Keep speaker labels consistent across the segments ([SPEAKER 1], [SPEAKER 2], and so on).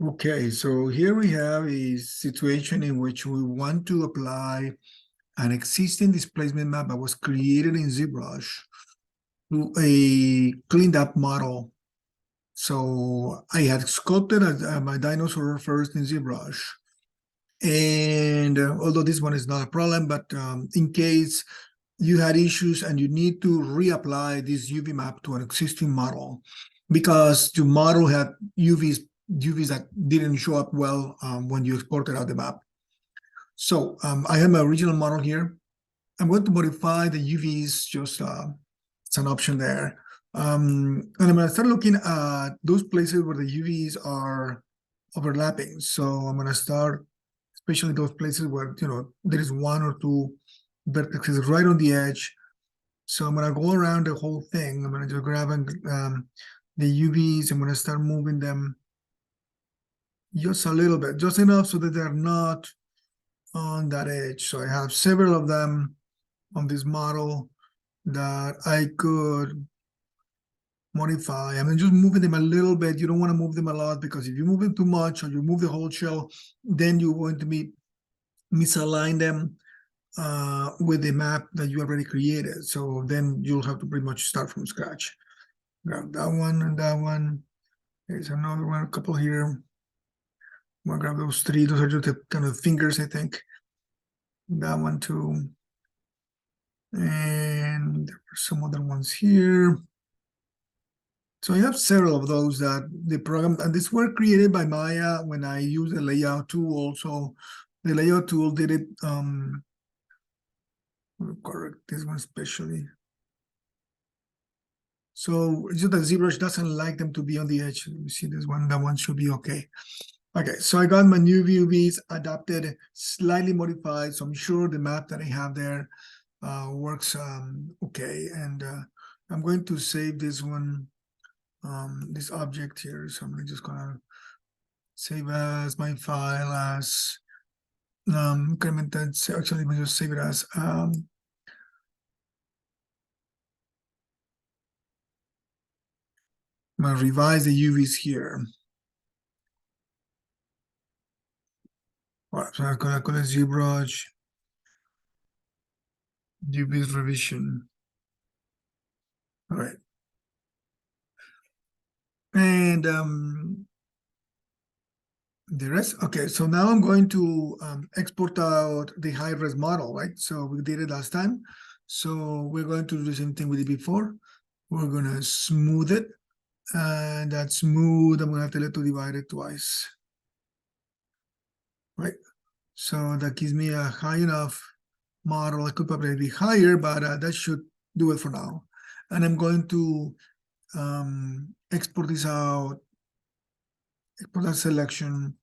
[SPEAKER 1] Okay, so here we have a situation in which we want to apply an existing displacement map that was created in ZBrush to a cleaned up model. So I had sculpted my dinosaur first in ZBrush. And although this one is not a problem, but in case you had issues and you need to reapply this UV map to an existing model because your model had UVs that didn't show up well when you exported out the map. So I have my original model here. I'm going to modify the UVs, just it's an option there. And I'm going to start looking at those places where the UVs are overlapping. So I'm going to start, especially those places where, there is one or two vertices right on the edge. So I'm going to go around the whole thing. I'm going to just grab the UVs. I'm going to start moving them just a little bit, just enough so that they're not on that edge. So I have several of them on this model that I could modify. I'm just moving them a little bit. You don't want to move them a lot because if you move them too much or you move the whole shell, then you're going to misalign them with the map that you already created. So then you'll have to pretty much start from scratch. Grab that one and that one. There's another one, a couple here. I'm gonna grab those three. Those are just the kind of fingers, I think. That one too. And there are some other ones here. So I have several of those that the program, and these were created by Maya when I used the layout tool also. The layout tool did it, correct this one especially. So it's just that ZBrush doesn't like them to be on the edge. You see this one, that one should be okay. Okay, so I got my new UVs adapted, slightly modified. So I'm sure the map that I have there works okay. And I'm going to save this one, this object here. So I'm just gonna save as my file as incremented. Actually, let me just save it as I'm gonna revise the UVs here. All right, so I'm gonna call it ZBrush UVs revision. All right. And the rest, okay, so now I'm going to export out the high-res model, right? So we did it last time. So we're going to do the same thing we did before. We're gonna smooth it. And that smooth, I'm gonna have to let to divide it twice. Right? So that gives me a high enough model. It could probably be higher, but that should do it for now. And I'm going to export this out, export that selection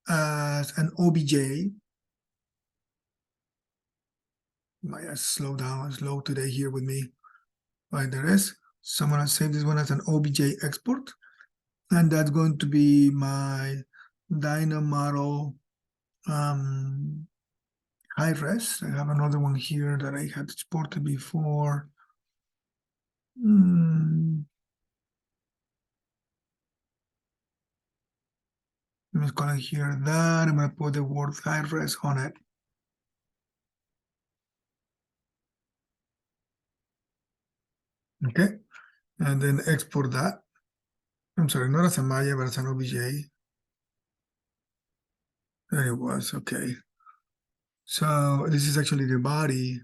[SPEAKER 1] as an OBJ. Might slow down, slow today here with me. Right, there is. So I'm gonna save this one as an OBJ export. And that's going to be my Dino model high res. I have another one here that I had exported before. I'm just gonna hear that. I'm gonna put the word high res on it. Okay, and then export that. I'm sorry, not as a Maya, but as an OBJ. There it was, okay. So this is actually the body.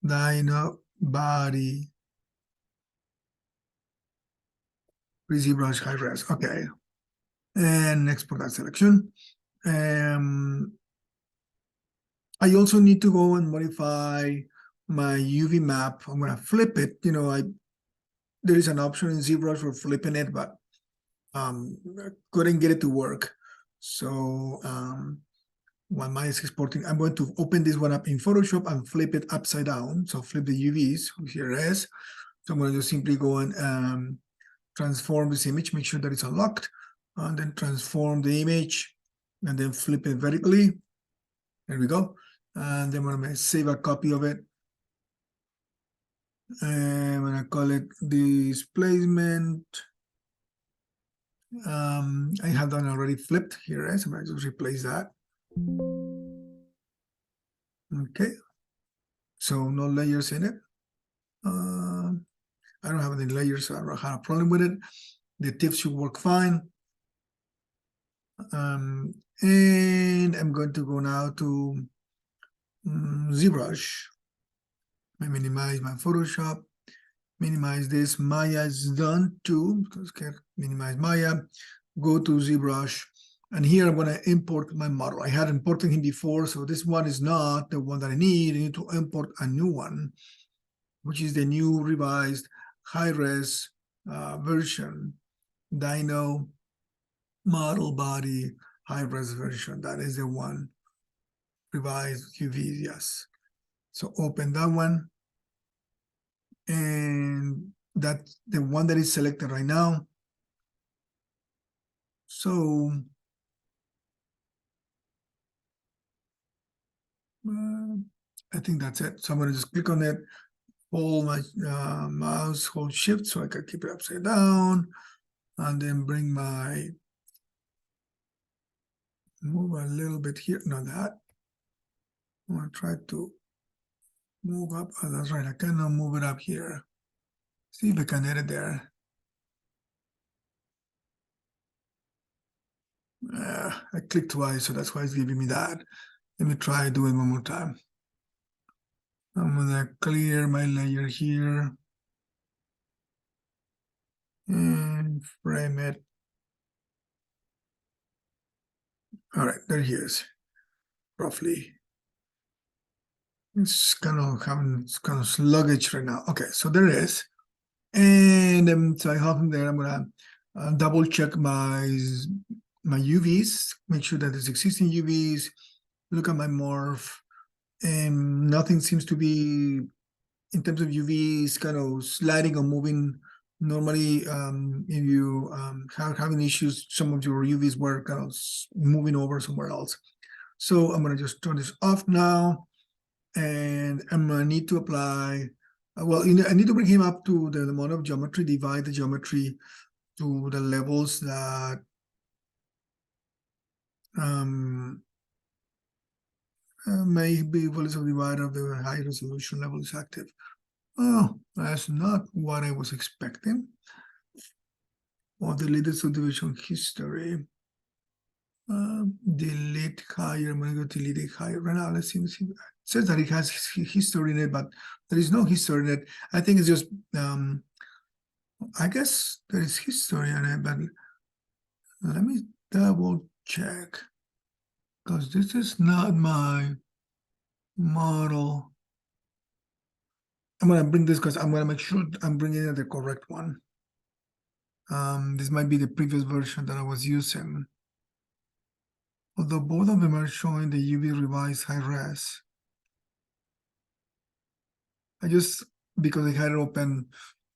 [SPEAKER 1] Dino body. ZBrush high res, okay. And export that selection. I also need to go and modify my UV map. I'm gonna flip it. There is an option in ZBrush for flipping it, but couldn't get it to work. So while mine is exporting, I'm going to open this one up in Photoshop and flip it upside down. So flip the UVs, here it is. So I'm going to just simply go and transform this image, make sure that it's unlocked, and then transform the image, and then flip it vertically. There we go. And then I'm going to save a copy of it. And I'm going to call it Displacement I have done already flipped here, right? So I'm going to just replace that. Okay. So no layers in it. I don't have any layers, so I don't have a problem with it. The tips should work fine. And I'm going to go now to ZBrush. I minimize my Photoshop, minimize this. Maya is done too, because can minimize Maya. Go to ZBrush, and here I'm going to import my model. I had imported him before, so this one is not the one that I need. I need to import a new one, which is the new revised high-res version, Dino model body high-res version. That is the one, revised UV, yes. So open that one, and that's the one that is selected right now. So I think that's it. So I'm gonna just click on it, hold my mouse, hold shift so I can keep it upside down, and then bring my, move a little bit here, not that. I'm gonna try to move up. Oh, that's right, I cannot move it up here. See if I can edit there. I clicked twice, so that's why it's giving me that. Let me try doing one more time. I'm gonna clear my layer here and frame it. All right, there he is, roughly. It's kind of sluggish right now. Okay, so there it is. And so I have him there. I'm gonna double check my UVs, make sure that there's existing UVs, look at my morph, and nothing seems to be, in terms of UVs, kind of sliding or moving. Normally, if you having issues, some of your UVs were kind of moving over somewhere else. So I'm gonna just turn this off now, and I'm gonna need to apply, well, I need to bring him up to the amount of geometry, divide the geometry to the levels that may be equals of divider of the high resolution level is active. Oh, that's not what I was expecting. Or deleted subdivision history. Delete higher. I'm going to go delete it higher right now. Let's see. It says that it has history in it, but there is no history in it. I think it's just, I guess there is history in it, but let me double check, because this is not my model. I'm going to bring this because I'm going to make sure I'm bringing in the correct one. This might be the previous version that I was using. Although both of them are showing the UV revised high res. Because I had it open,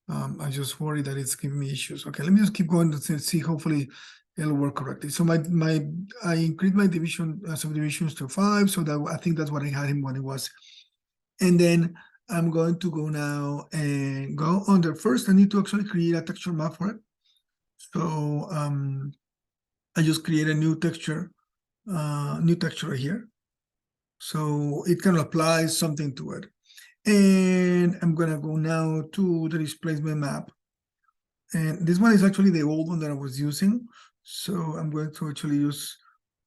[SPEAKER 1] I just worry that it's giving me issues. Okay, let me just keep going to see, hopefully it'll work correctly. So I increased my division, subdivisions to 5, so that I think that's what I had him when it was. And then I'm going to go now and go under. First, I need to actually create a texture map for it. So I just create a new texture right here. So it can apply something to it. And I'm gonna go now to the displacement map. And this one is actually the old one that I was using. So I'm going to actually use,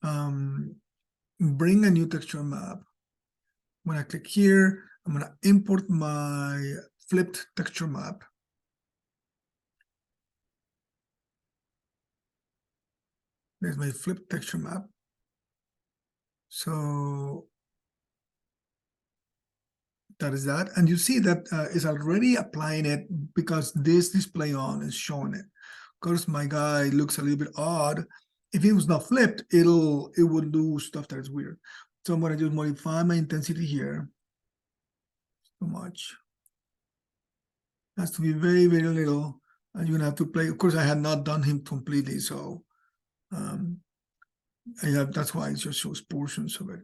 [SPEAKER 1] bring a new texture map. When I click here, I'm gonna import my flipped texture map. There's my flipped texture map. So that is that. And you see that it's already applying it because this display on is showing it. Of course, my guy looks a little bit odd. If it was not flipped, it would do stuff that is weird. So I'm gonna just modify my intensity here. So much. Has to be very, very little. And you're gonna have to play. Of course, I had not done him completely, so that's why it just shows portions of it.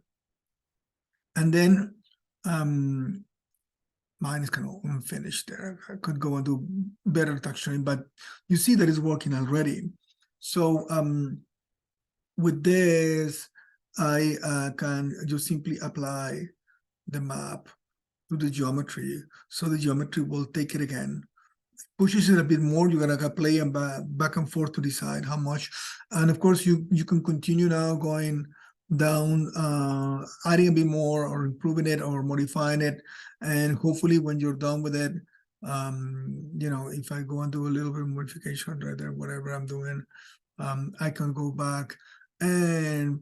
[SPEAKER 1] And then mine is kind of unfinished there. I could go and do better texturing, but you see that it's working already. So with this, I can just simply apply the map to the geometry. So the geometry will take it again, pushes it a bit more. You're gonna play and back and forth to decide how much. And of course, you can continue now going down, adding a bit more or improving it or modifying it. And hopefully when you're done with it, if I go and do a little bit of modification right there, whatever I'm doing, I can go back and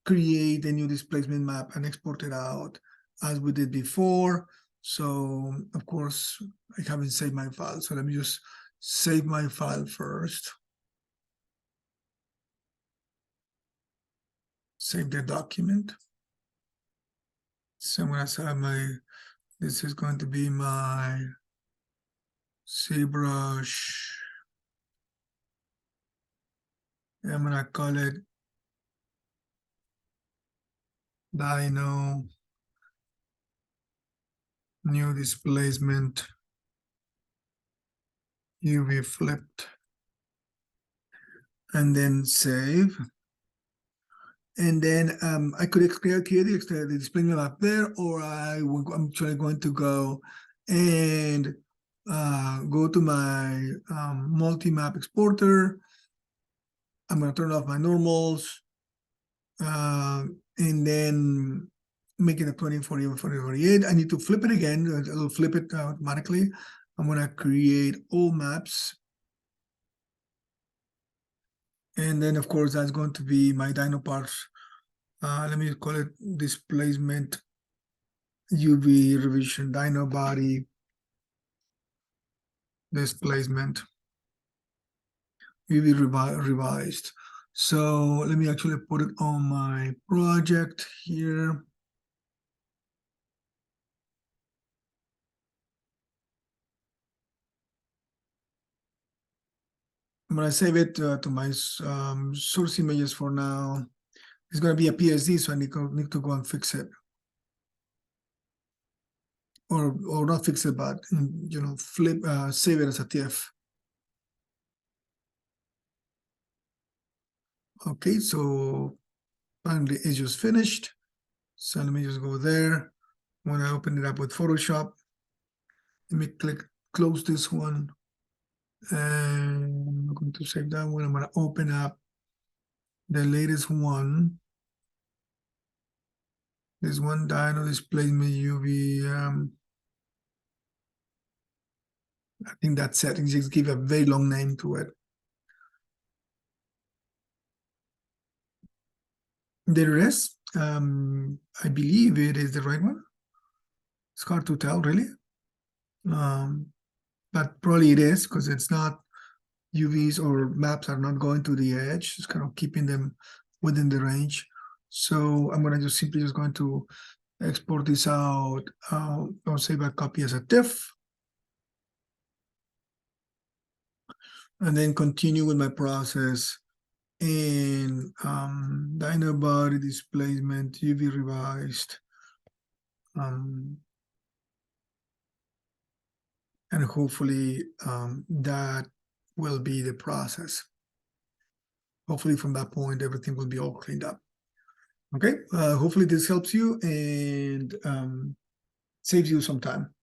[SPEAKER 1] create a new displacement map and export it out as we did before. So of course, I haven't saved my file. So let me just save my file first. Save the document. So I'm gonna say this is going to be my ZBrush. I'm gonna call it Dino New Displacement UV Flipped, and then save. And then I could create the displacement map there, or I'm actually going to go and go to my multi-map exporter. I'm going to turn off my normals, and then make it a 2040 or 4048. I need to flip it again. It'll flip it automatically. I'm going to create all maps. And then, of course, that's going to be my Dino parts. Let me call it displacement UV revision, Dino body displacement UV revised. So let me actually put it on my project here. I'm gonna save it to my source images for now. It's gonna be a PSD, so I need to go and fix it, or not fix it, but save it as a TIFF. Okay, so finally it's just finished. So let me just go there. When I open it up with Photoshop, let me close this one. And I'm going to save that one. I'm going to open up the latest one. This one, Dino Displacement UV. I think that's it. Just give a very long name to it. The rest, I believe it is the right one. It's hard to tell, really. But probably it is, because it's not UVs or maps are not going to the edge. It's kind of keeping them within the range. So I'm going to simply going to export this out. I'll save a copy as a TIFF. And then continue with my process in Dino body displacement UV revised. And hopefully that will be the process. Hopefully from that point, everything will be all cleaned up. Okay, hopefully this helps you and saves you some time.